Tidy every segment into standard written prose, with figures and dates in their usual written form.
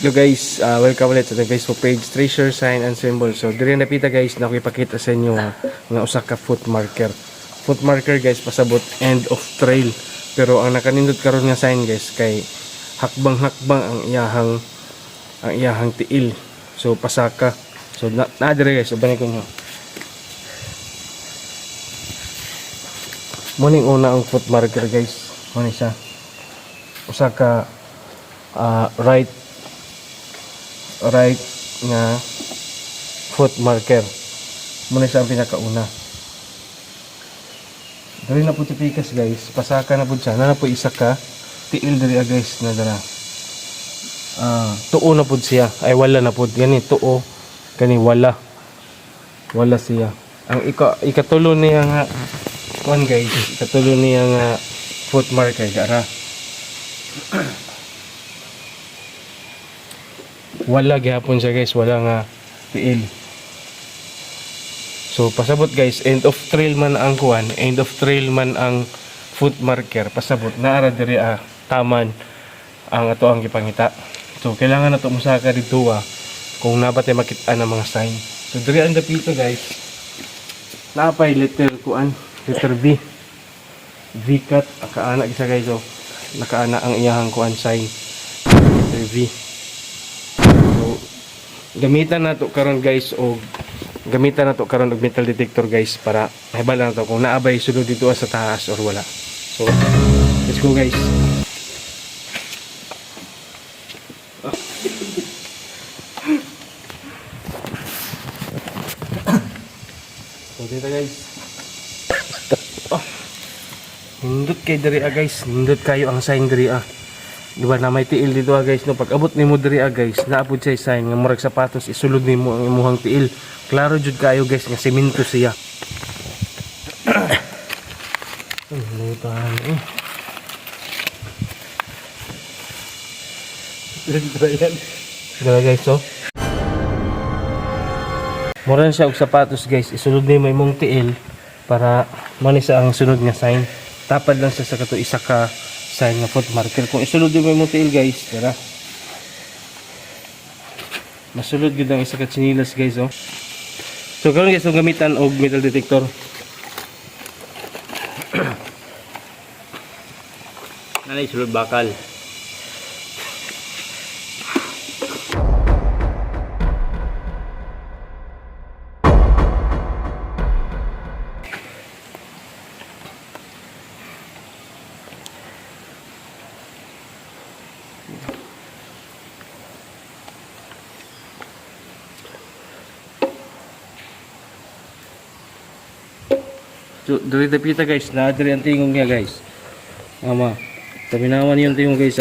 Hello guys, welcome ulit sa ating Facebook page, Treasure Sign and Symbol. So diri napita guys, na ako ipakita sa inyo nga usa ka foot marker. Foot marker guys, pasabot end of trail. Pero ang nakanindot karon nga sign guys kay hakbang-hakbang ang iyahang tiil. So pasaka. So na dire guys, uban ko nyo. Muning una ang foot marker guys. Muna siya. Usa ka right nga foot marker. Muna siya ang pinakauna. Dali na po tipikas guys, pasaka na po siya. Na po isa ka tiil diri guys na dara. Tuo na po siya. Ay wala na po. Gani tuo, gani wala. Wala siya. Ang ikatulo niya nga kuan guys, ikatulo niya nga foot marker dara. Wala gihapon siya guys, wala nga tiil. So pasabot guys, end of trail man ang kuan, end of trail man ang foot marker, pasabot naara diri taman ang ato ang gipangita. So kailangan nato musaka dito kung nabatay makita ang mga sign. So diri ang dapito guys. Napay letter kuan, letter V. V cut akaana isa guys, so nakaana ang iyahang kuan sign. Letter V. Gamitan nato karon guys og metal detector guys para mahibala nato kung naabay sulod dito sa taas or wala. So let's go guys. So dito guys. Nindot kay diri guys, nindot kayo ang sign diri Diba na may tiil dito guys, no? Pag abot nimo diri guys, naapod siya sign nga murag sapatos, isulod nimo ang imuhang tiil. Klaro jud kayo guys nga semento siya. Lutan Dira guys, so. Mura siya og sapatos guys, isulod nimo imong tiil para manisa ang sunod nga sign. Tapad lang siya sa kato isa ka sign nga foot marker. Kung isulod mo yung tiil guys, tara. Masulod gud ang isa ka chinilas guys, oh. So karon guys, gamitan og metal detector. Nanay sulod bakal. So, diri tapita guys, na diri ang tingog niya guys. Ama, taminawan yung tingog guys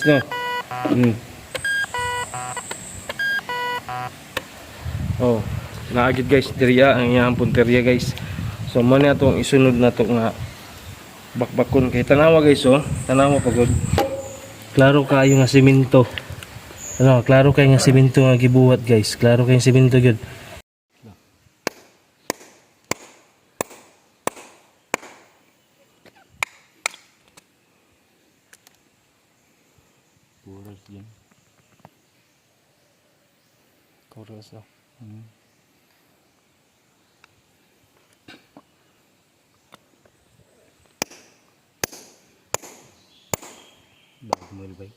No. Oh, naagid guys diri ang iyang punteriya guys. So mo na atong isunod na to nga bakbakon kay tanawa guys, oh. Tanawa pagod. Klaro kayo nga semento. Klaro kay nga semento nga gibuhat guys. Klaro kay semento gyud. Kuras yan. Kuras na. Bago mo ilbay.